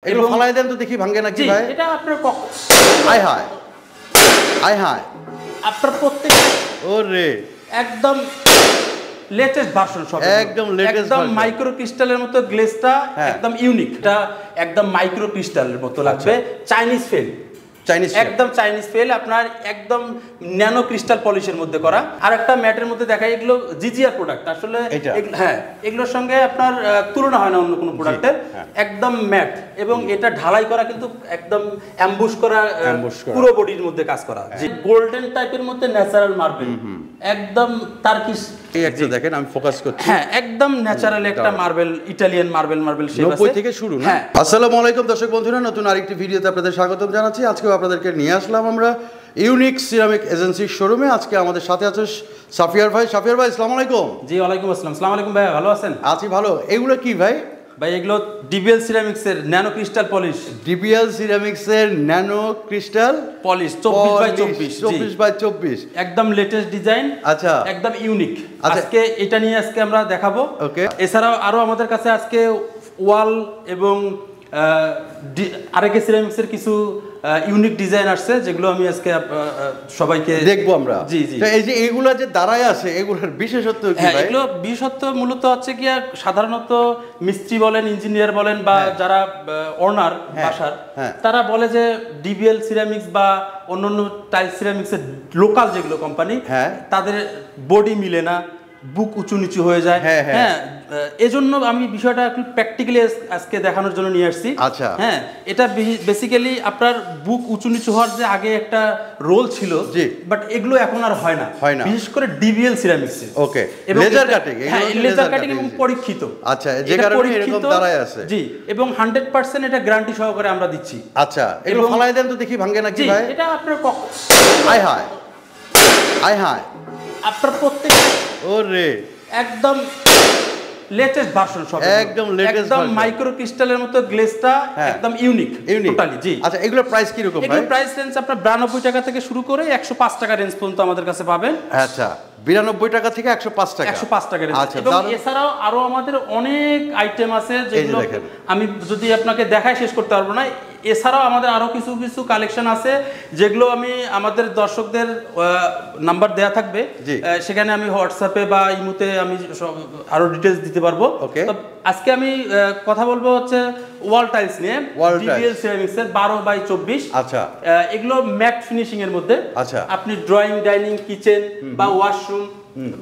এগুলো ফালাই দেন তো দেখি ভাঙে নাকি ভাই। এটা আপনার আয় হায় আয় হায় আপনার প্রত্যেক ওরে একদম লেটেস্ট ভার্সন সব একদম লেটেস্ট একদম মাইক্রো ক্রিস্টালের মতো গ্লেজটা একদম ইউনিক। এটা একদম মাইক্রো ক্রিস্টালের মতো লাগবে। চাইনিজ ফেল একদম চাইনিজ ফেল আপনার একদম ন্যানো ক্রিস্টাল পলিশের মধ্যে করা। আর একটা ম্যাটের মধ্যে দেখায় এগুলো জিজিআর প্রোডাক্ট আসলে। হ্যাঁ এগুলোর সঙ্গে আপনার তুলনা হয় না অন্য কোনো প্রোডাক্টের। একদম ম্যাট এবং এটা ঢালাই করা কিন্তু একদম অ্যাম্বুশ করা পুরো বডির মধ্যে কাজ করা। যে গোল্ডেন টাইপের মধ্যে ন্যাচারাল মার্বেল একদম টার্কিশ। এই একটা দেখেন আমি ফোকাস করছি। হ্যাঁ একদম ন্যাচারাল একটা মার্বেল ইতালিয়ান মার্বেল শেপ আছে 90 থেকে শুরু না। আসসালামু আলাইকুম দর্শক বন্ধুরা, নতুন আরেকটি ভিডিওতে আপনাদের স্বাগতম জানাচ্ছি। আজকে আপনাদেরকে নিয়ে আসলাম আমরা ইউনিক সিরামিক এজেন্সির শোরুমে। আজকে আমাদের সাথে আছে সাফিয়ার ভাই। সাফিয়ার ভাই আসসালামু আলাইকুম। জি ওয়ালাইকুম আসসালাম। আসসালামু আলাইকুম ভাই, ভালো আছেন? আছি ভালো। এগুলো কি ভাই? ভাই এগুলো ডিবিএল সিরামিক্স এর nano crystal polish. DBL ceramics এর ন্যানো ক্রিস্টাল পলিশ 24x24 একদম লেটেস্ট ডিজাইন। আচ্ছা একদম ইউনিক। আজকে এটা নিয়ে আজকে আমরা দেখাবো। ওকে এছাড়াও আরো আমাদের কাছে আজকে ওয়াল এবং আরেকে সিরামিক্স এর কিছু ইউনিক ডিজাইন আসছে যেগুলো আমি আজকে সবাইকে দেখবো আমরা। জি জি এই যে এগুলা যে দাঁড়ায় আছে এগুলোর বিশেষত্ব কি ভাই? এগুলো বিশেষত্ব মূলত হচ্ছে কি সাধারণত মিস্ত্রি বলেন ইঞ্জিনিয়ার বলেন বা যারা ওনার বাসার তারা বলে যে ডিবিএল সিরামিক্স বা অন্যান্য টাইল সিরামিক্স এর লোকাল যেগুলো কোম্পানি তাদের বডি মিলে না, বুক উঁচু নিচু হয়ে যায়। হ্যাঁ এজন্য আমি বিষয়টা একটু প্র্যাকটিক্যালি আজকে দেখানোর জন্য নিয়ে আসছি। আচ্ছা হ্যাঁ এটা বেসিক্যালি আপনার বুক উঁচু নিচু হওয়ার যে আগে একটা রোল ছিল, বাট এগুলো এখন আর হয় না, বিশেষ করে ডিবিএল সিরামিক্স। ওকে লেজার কাটিং। হ্যাঁ লেজার কাটিং এবং পরীক্ষিত। আচ্ছা যে কারণে এরকম দাঁড়ায় আছে। জি এবং 100% এটা গ্যারান্টি সহকারে আমরা দিচ্ছি। আচ্ছা এগুলো ফালাই দেন তো দেখি ভাঙে নাকি ভাই। এটা আপনার আয় হায় আয় হায় আপনার প্রত্যেক ওরে একদম লেটেস্ট ভার্সন সব একদম লেটেস্ট একদম মাইক্রো ক্রিস্টালের মতো গ্লেজটা একদম ইউনিক টোটালি। জি আচ্ছা এগুলোর প্রাইস কি রকম ভাই? এগুলোর প্রাইস রেঞ্জ আপনার 92 টাকা থেকে শুরু করে 105 টাকা রেঞ্জ পর্যন্ত আমাদের কাছে পাবেন। আচ্ছা 92 টাকা থেকে 105 টাকা। 105 টাকা রেঞ্জ। এবং এছাড়াও আরো আমাদের অনেক আইটেম আছে যেগুলো আমি যদি আপনাকে দেখাই শেষ করতে পারবো না। এছাড়াও আমাদের আরো কিছু কিছু কালেকশন আছে যেগুলো আমি আমাদের দর্শকদের নাম্বার দেয়া থাকবে, সেখানে আমি হোয়াটসঅ্যাপে বা ইমোতে আমি আরো ডিটেইলস দিতে পারবো। আজকে আমি কথা বলবো হচ্ছে ওয়াল টাইলস নিয়ে, ডিবিএল সিরামিক্স এর 12x24। আচ্ছা এগুলো ম্যাট ফিনিশিং এর মধ্যে। আচ্ছা আপনি ড্রয়িং, ডাইনিং, কিচেন বা ওয়াশরুম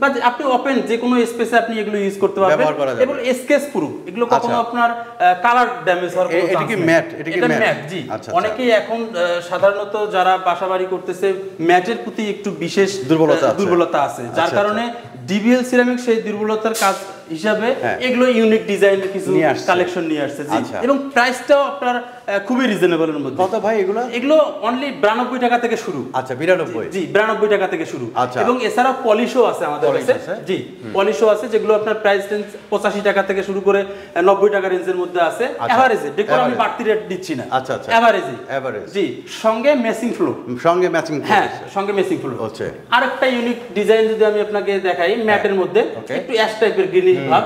বা আপনি ওপেন যে কোনো স্পেসে আপনি এগুলো ইউজ করতে পারবেন এবং স্কেচ প্রুফ। এগুলো কখনো আপনার কালার ড্যামেজ হওয়ার কোনো চান্স নেই। এটা ম্যাট। জি অনেকেই এখন সাধারণত যারা বাসাবাড়ি করতেছে ম্যাটের প্রতি একটু বিশেষ দুর্বলতা আছে, যার কারণে ডিবিএল সিরামিক সেই দুর্বলতার কাজ হিসাবে এগুলো ইউনিক ডিজাইনের কিছু কালেকশন নিয়ে আসছে। জি এবং প্রাইসটাও আপনার খুবই রিজনেবল এর মধ্যে। কত ভাই এগুলো? এগুলো অনলি 92 টাকা থেকে শুরু। আচ্ছা 92। জি 92 টাকা থেকে শুরু। এবং এছাড়া পলিশও আছে আমাদের কাছে। জি পলিশও আছে যেগুলো আপনার প্রাইস রেঞ্জ 85 টাকা থেকে শুরু করে 90 টাকা রেঞ্জের মধ্যে আছে। এভারেজে ডেকোর আমি বাড়তি রেট দিচ্ছি না। আচ্ছা আচ্ছা এভারেজ। জি সঙ্গে ম্যাচিং ফ্লো। সঙ্গে ম্যাচিং ফ্লো হচ্ছে। আরেকটা ইউনিক ডিজাইন যদি আমি আপনাকে দেখাই ম্যাটের মধ্যে, একটু অ্যাশ টাইপের গ্রিনিশ ভাব,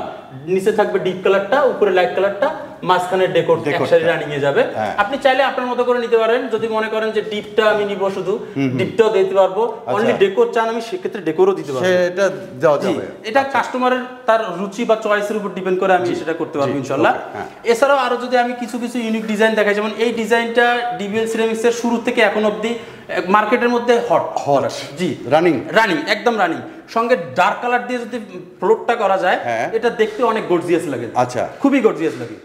নিচে থাকবে ডিপ কালারটা, উপরে লাইট কালারটা, মাঝখানে ডেকোর একসাথে রানিং এ যাবে। আপনি চাইলে আপনার মতো করে নিতে পারেন। যদি মনে করেন যে ডিপটা আমি নিব শুধু, ডিপটাও দিতে পারবো। অনলি ডেকোর চান আমি সেক্ষেত্রে ডেকোরও দিতে পারবো। সেটা দেওয়া যাবে। এটা কাস্টমারের তার রুচি বা চয়েসের উপর ডিপেন্ড করে আমি সেটা করতে পারবো ইনশাআল্লাহ। এছাড়াও আরো যদি আমি কিছু কিছু ইউনিক ডিজাইন দেখাই, যেমন এই ডিজাইনটা ডিবিএল সিরামিক্স এর শুরু থেকে এখন অবধি মার্কেটের মধ্যে হট। জি রানিং একদম রানিং। সঙ্গে ডার্ক কালার দিয়ে যদি ফ্লোরটা করা যায় এটা দেখতে অনেক গর্জিয়াস লাগে। আচ্ছা খুবই গর্জিয়াস লাগে।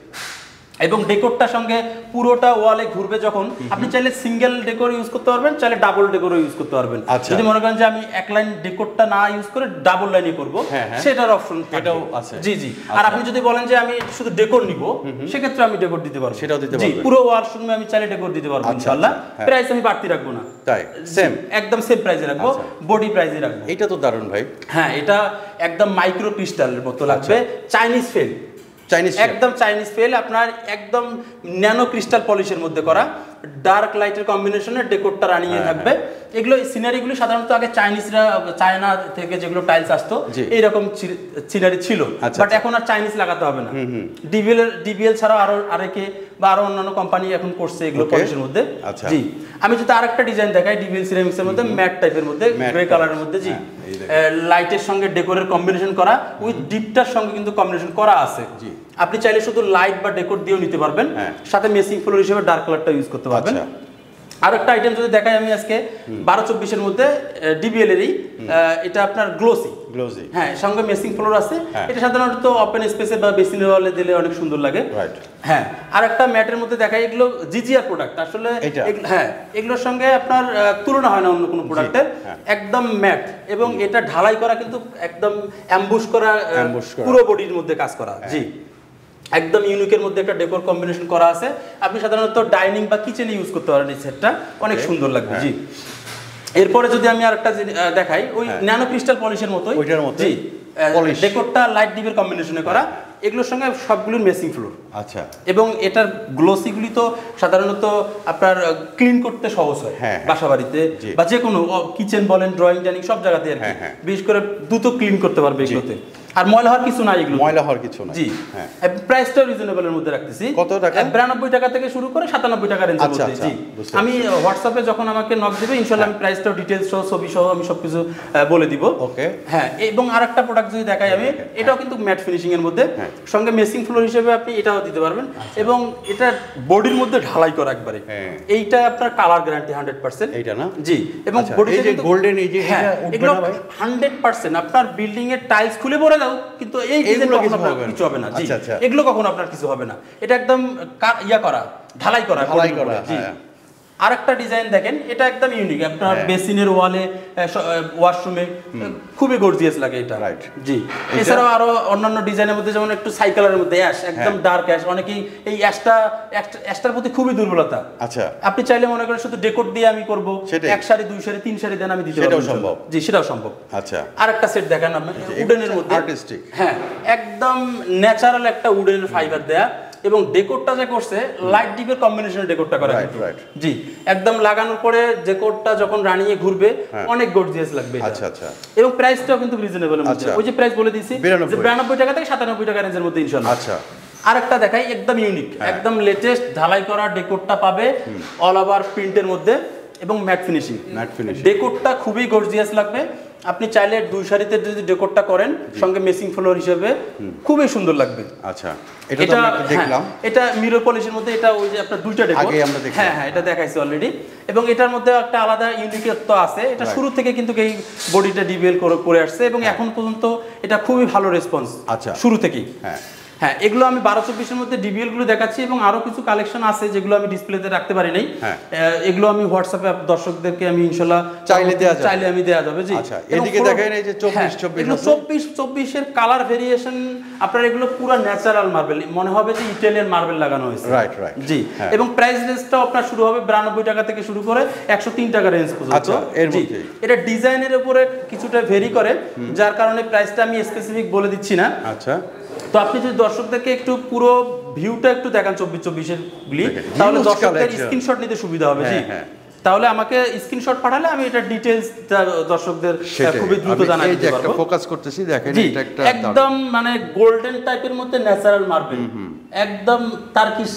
এবং ডেকোরটার সঙ্গে পুরোটা ওয়ালে ঘুরবে যখন, আপনি চাইলে সিঙ্গেল ডেকোর ইউজ করতে পারবেন, চাইলে ডাবল ডেকোরও ইউজ করতে পারবেন। যদি মনে করেন যে আমি এক লাইন ডেকোরটা না ইউজ করে ডাবল লাইনে করব, সেটার অপশন এটাও আছে। জি জি আর আপনি যদি বলেন যে আমি শুধু ডেকোর নিব, সেক্ষেত্রে আমি ডেকোর দিতে পারবো, সেটাও দিতে পারবো। পুরো ওয়াশরুমে আমি চাইলে ডেকোর দিতে পারবো ইনশাআল্লাহ। প্রাইস আমি বাড়তি রাখবো না, তাই সেম একদম সেম প্রাইসে রাখবো, বডি প্রাইসে রাখবো। এটা তো দারুণ ভাই। হ্যাঁ এটা একদম মাইক্রো ক্রিস্টালের মতো লাগবে। চাইনিজ ফেল একদম চাইনিজ ফেল আপনার একদম ন্যানো ক্রিস্টাল পলিশের মধ্যে করা, ডার্ক লাইটের কম্বিনেশনে ডেকোরটা রানিং এ থাকবে। এগুলো সিনারিগুলো সাধারণত আগে চায়না থেকে যেগুলো টাইলস আসতো এইরকম সিনারি ছিল, বাট এখন আর চাইনিজ লাগাতে হবে না। ডিবিএল ছাড়াও আরো আরেকে বা আরো অন্যান্য কোম্পানি এখন করছে এগুলো পলিশের মধ্যে। জি, আমি যদি আরেকটা ডিজাইন দেখাই ডিবিএল সিরামিক্স এর মধ্যে ম্যাট টাইপের মধ্যে গ্রে কালারের মধ্যে, জি লাইটের সঙ্গে ডেকোরের কম্বিনেশন করা, উইথ ডিপটার সঙ্গে কিন্তু কম্বিনেশন করা আছে। জি, আপনি চাইলে শুধু লাইট বা ডেকোর দিয়েও নিতে পারবেন, সাথে মেসিং ফ্লোর হিসেবে ডার্ক কালারটা ইউজ করতে পারবেন। আর একটা আইটেম যদি দেখাই আমি আজকে 12-24 এর মধ্যে ডিবিএল এরই, এটা আপনার গ্লোসি, হ্যাঁ সঙ্গে মেসিং ফ্লোর আছে। এটা সাধারণত ওপেন স্পেসে বা বেসিনের ওয়ালে দিলে অনেক সুন্দর লাগে। হ্যাঁ, আর একটা ম্যাটের মধ্যে দেখাই, এগুলো জিজিআর প্রোডাক্ট আসলে, হ্যাঁ এগুলোর সঙ্গে আপনার তুলনা হয় না অন্য কোনো প্রোডাক্টের, একদম ম্যাট এবং এটা ঢালাই করা কিন্তু একদম অ্যাম্বুশ করা পুরো বডির মধ্যে কাজ করা। জি, একদম ইউনিকের মধ্যে একটা ডেকোর কম্বিনেশন করা আছে। আপনি সাধারণত ডাইনিং বা কিচেনে ইউজ করতে পারেন এই সেটটা, অনেক সুন্দর লাগবে। জি, এরপরে যদি আমি আরেকটা দেখাই, ওই ন্যানো ক্রিস্টাল পলিশের মতোই, জি ডেকোরটা লাইট ডিপের কম্বিনেশনে করা, এগুলোর সঙ্গে সবগুলোর মেসিং ফ্লোর। আচ্ছা, এবং এটার গ্লোসিগুলি তো সাধারণত আপনার ক্লিন করতে সহজ হয় বাসা বাড়িতে বা যে কোনো কিচেন বলেন, ড্রয়িং ডাইনিং সব জায়গাতে আর কি, বিশেষ করে দ্রুত ক্লিন করতে পারবে এগুলোতে। আর ময়লা হওয়ার কিছু নাই, এগুলো ময়লা হওয়ার কিছু নাই। জি, প্রাইসটা রিজনেবলের মধ্যে রাখতেছি। কত টাকা? 92 টাকা থেকে শুরু করে 97 টাকা রেঞ্জের মধ্যে। জি, আমি হোয়াটসঅ্যাপে যখন আমাকে নক দিবে ইনশাআল্লাহ আমি প্রাইসটাও ডিটেইলস সহ ছবি সহ আমি সবকিছু বলে দিব। ওকে, হ্যাঁ। এবং আরেকটা প্রোডাক্ট যদি দেখাই আমি, এটাও কিন্তু ম্যাট ফিনিশিং এর মধ্যে, সঙ্গে মেসিং ফ্লোর হিসেবে আপনি এটাও দিতে পারবেন, এবং এটা বডির মধ্যে ঢালাই করা একবারে। এইটা আপনার কালার গ্যারান্টি 100%। এইটা না? জি, এবং বডিতে যে গোল্ডেন এই যে এগুলো 100% আপনার বিল্ডিং এর টাইলস খুলে পড়ে দাও কিন্তু এই ডিজাইন কখনো কিছু হবে না। জি, এগুলো কখনো আপনার কিছু হবে না, এটা একদম করা ঢালাই করা। জি, আরেকটা ডিজাইন দেখেন, এটা একদম ইউনিক, আপনার বেসিনের ওয়ালে ওয়াশরুমে খুবই গর্জিয়াস লাগে এটা। রাইট, জি। এছাড়াও আরো অন্যান্য ডিজাইনের মধ্যে যেমন একটু সাইকেলের মধ্যে অ্যাশ, একদম ডার্ক অ্যাশ, অনেকেই এই অ্যাশটার প্রতি খুবই দুর্বলতা। আচ্ছা, আপনি চাইলে মনে করেন শুধু ডেকোর দিয়ে আমি করব, এক সারি 2 সারি 3 সারি দেন আমি দিতে পারবো, সেটাও সম্ভব। জি, সেটাও সম্ভব। আচ্ছা, আরেকটা সেট দেখান আপনি, উডেনের মধ্যে আর্টিস্টিক, হ্যাঁ একদম ন্যাচারাল একটা উডেনের ফাইবার দেয়া, এবং ডেকোরটা যে করছে লাইট ডিপের কম্বিনেশনে ডেকোরটা করা। জি, একদম লাগানোর পরে ডেকোরটা যখন রানিয়ে ঘুরবে অনেক গর্জিয়াস লাগবে। আচ্ছা আচ্ছা, এবং প্রাইসটাও কিন্তু রিজনেবল এর মধ্যে। ওই যে প্রাইস বলে দিয়েছি 92 টাকা থেকে 97 টাকা রেঞ্জের মধ্যে ইনশাআল্লাহ। আচ্ছা, আরেকটা দেখাই, একদম ইউনিক, একদম লেটেস্ট ঢালাই করা ডেকোরটা পাবে অল ওভার প্রিন্টের মধ্যে এবং ম্যাট ফিনিশিং। ডেকোরটা খুবই গর্জিয়াস লাগবে। আপনি চাইলে 2 সারিতে যদি ডেকোরটা করেন সঙ্গে মেসিং ফ্লোর হিসেবে খুবই সুন্দর লাগবে। আচ্ছা, এটা তো আমরা দেখলাম, এটা মিরর পলিশের মধ্যে, এটা ওই যে আপনার দুইটা ডেকোর আগে আমরা দেখলাম। হ্যাঁ, এটা দেখাইছি অলরেডি, এবং এটার মধ্যে একটা আলাদা ইউনিকত্ব আছে। এটা শুরু থেকে কিন্তু এই বডিটা ডিবিএল করে আসছে, এবং এখন পর্যন্ত এটা খুবই ভালো রেসপন্স। আচ্ছা, শুরু থেকেই। হ্যাঁ, এগুলো আমি 12-24 এর মধ্যে ডিবিএল গুলো দেখাচ্ছি, এবং আরো কিছু কালেকশন আছে যেগুলো আমি ডিসপ্লেতে রাখতে পারি নাই। এগুলো আমি হোয়াটসঅ্যাপে দর্শকদেরকে আমি ইনশাআল্লাহ চাইলে আমি দেয়া যাবে। জি, আচ্ছা, এদিকে দেখাই নাই যে 24 এর কালার ভেরিয়েশন আপনার, এগুলো পুরো ন্যাচারাল মার্বেল, মনে হবে যে ইটালিয়ান মার্বেল লাগানো হয়েছে। রাইট রাইট, জি। এবং প্রাইস রেঞ্জটাও আপনার শুরু হবে 92 টাকা থেকে শুরু করে 103 টাকা রেঞ্জ পর্যন্ত। আচ্ছা, এর মধ্যে এটা ডিজাইনের উপরে কিছুটা ভেরি করে, যার কারণে প্রাইসটা আমি স্পেসিফিক বলে দিচ্ছি না। আচ্ছা, তো আপনি যদি দর্শকদেরকে একটু পুরো ভিউটা একটু দেখান 24 এর গুলি, তাহলে দর্শকদের স্ক্রিনশট নিতে সুবিধা হবে। জি, তাহলে আমাকে স্ক্রিনশট পাঠালে আমি এটা ডিটেইলস দর্শকদের খুবই দ্রুত জানাই দিতে পারবো। একটা ফোকাস করতেছি, দেখেন এটা একটা একদম মানে গোল্ডেন টাইপের মধ্যে ন্যাচারাল মার্বেল, একদম তারকিশ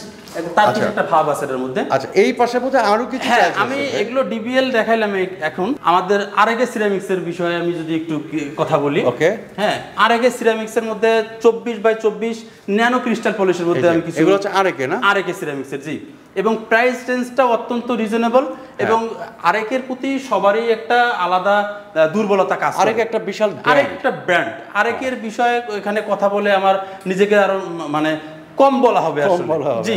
একটা ভাব আছে এর মধ্যে। আচ্ছা, এই পাশে বোধহয় আরো কিছু আছে। আমি এগুলো ডিবিএল দেখাইলাম। এখন আমাদের আরেকে সিরামিক্স এর বিষয়ে আমি যদি একটু কথা বলি। ওকে, হ্যাঁ, আরেকে সিরামিক্স এর মধ্যে 24x24 ন্যানো ক্রিস্টাল পলিশের মধ্যে আমি কিছু, এগুলো হচ্ছে আরেকে না, আরেকে সিরামিক্স এর। জি, এবং প্রাইস রেঞ্জটা অত্যন্ত রিজনেবল, এবং আরেকের প্রতি সবারই একটা আলাদা দুর্বলতা কাজ করে। আরেক একটা বিশাল আরেকটা ব্র্যান্ড, আরেকের বিষয়ে এখানে কথা বলে আমার নিজেকে আরো মানে কম বলা হবে আসলে। জি,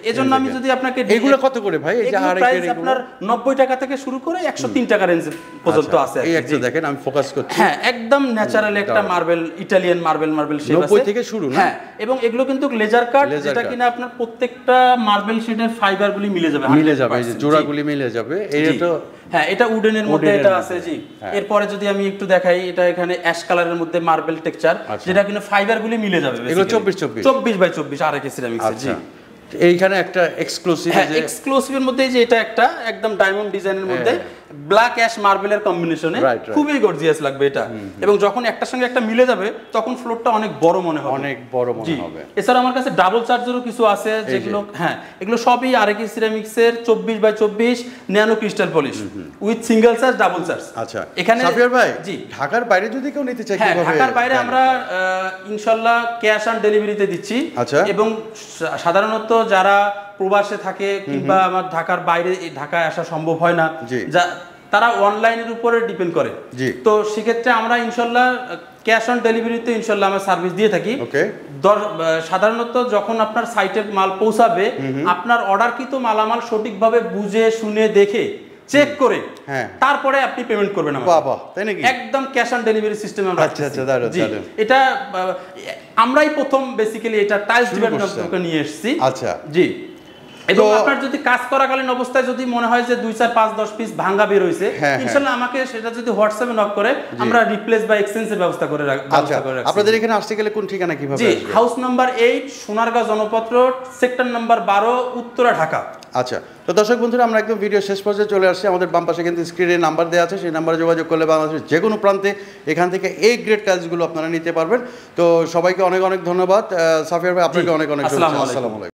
এজন্য আমি যদি আপনাকে এগুলো কত করে ভাই, এই যে আরেকের আপনার 90 টাকা থেকে শুরু করে 103 টাকা রেঞ্জ পর্যন্ত আছে। এই একটা দেখেন, আমি ফোকাস করছি। হ্যাঁ, একদম ন্যাচারাল একটা মার্বেল, ইটালিয়ান মার্বেল শেপ আছে 90 থেকে শুরু না। হ্যাঁ, এবং এগুলো কিন্তু লেজার কাট, যেটা কিনা আপনার প্রত্যেকটা মার্বেল শেডের ফাইবারগুলি মিলে যাবে, এই যে জোড়াগুলি মিলে যাবে। এটা হ্যাঁ, এটা উডেনের মধ্যে এটা আছে। জি, এরপরে যদি আমি একটু দেখাই, এটা এখানে অ্যাশ কালারের মধ্যে মার্বেল টেক্সচার, যেটা কিনা ফাইবারগুলি মিলে যাবে। এগুলো 24x24 আরেকে সিরামিক্স। জি, এইখানে একটা এক্সক্লুসিভ, হ্যাঁ এক্সক্লুসিভের মধ্যে যে এটা একটা একদম ডায়মন্ড ডিজাইনের মধ্যে ব্ল্যাক অ্যাশ মার্বেলের কম্বিনেশনে খুবই গর্জিয়াস লাগবে এটা, এবং যখন একটার সঙ্গে একটা মিলে যাবে তখন ফ্লোরটা অনেক বড় মনে হবে, অনেক বড় মনে হবে। এছাড়া আমার কাছে ডাবল চার্জেরও কিছু আছে যেগুলো, হ্যাঁ এগুলো সবই আরএকে সিরামিক্সের 24x24 nano crystal polish with single charge double charge. আচ্ছা এখানে সাফিয়ার ভাই, জি ঢাকার বাইরে যদি কেউ নিতে চায়, হ্যাঁ ঢাকার বাইরে আমরা ইনশাআল্লাহ ক্যাশ অন ডেলিভারিতে দিচ্ছি। আচ্ছা, এবং সাধারণত যারা প্রবাসে থাকে কিংবা আমার ঢাকার বাইরে ঢাকায় আসা সম্ভব হয় না, তারা অনলাইনের উপরে ডিপেন্ড করে, তো সেক্ষেত্রে আমরা ইনশাআল্লাহ ক্যাশ অন ডেলিভারিতে ইনশাআল্লাহ আমরা সার্ভিস দিয়ে থাকি। সাধারণত যখন আপনার সাইটে মাল পৌঁছাবে, আপনার অর্ডারকৃত মালামাল সঠিকভাবে বুঝে শুনে দেখে চেক করে তারপরে আপনি পেমেন্ট করবেন আমাদের। বাহ বাহ, তাই নাকি? একদম ক্যাশ অন ডেলিভারি সিস্টেম আমরা। আচ্ছা আচ্ছা, দারুণ দারুণ। এটা আমরাই প্রথম বেসিক্যালি এটা টাইলস ডিপার্টমেন্টকে নিয়ে এসেছি। আচ্ছা, জি। এবং আপনার যদি কাজ করাকালীন অবস্থায় যদি মনে হয় যে 2 4 5 10 পিস ভাঙা বের হইছে, ইনশাআল্লাহ আমাকে সেটা যদি হোয়াটসঅ্যাপে নক করে আমরা রিপ্লেস বা এক্সচেঞ্জের ব্যবস্থা করে রাখবো। আপনাদের এখানে আসতে গেলে কোন ঠিকানা কিভাবে আসবে? জি, house number 8 Sonargaon Janapath, sector number 12, Uttara, Dhaka. আচ্ছা, তো দর্শক বন্ধুরা আমরা একদম ভিডিও শেষ পর্যায়ে চলে আসছি। আমাদের বাম পাশে কিন্তু স্ক্রিনে নাম্বার দেওয়া আছে, সেই নাম্বারে যোগাযোগ করলে বাংলাদেশের যে কোনো প্রান্তে এখান থেকে এই গ্রেড টাইলসগুলো আপনারা নিতে পারবেন। তো সবাইকে অনেক অনেক ধন্যবাদ। সাফিয়ার ভাই আপনাকে অনেক অনেক ধন্যবাদ। আসসালামু আলাইকুম।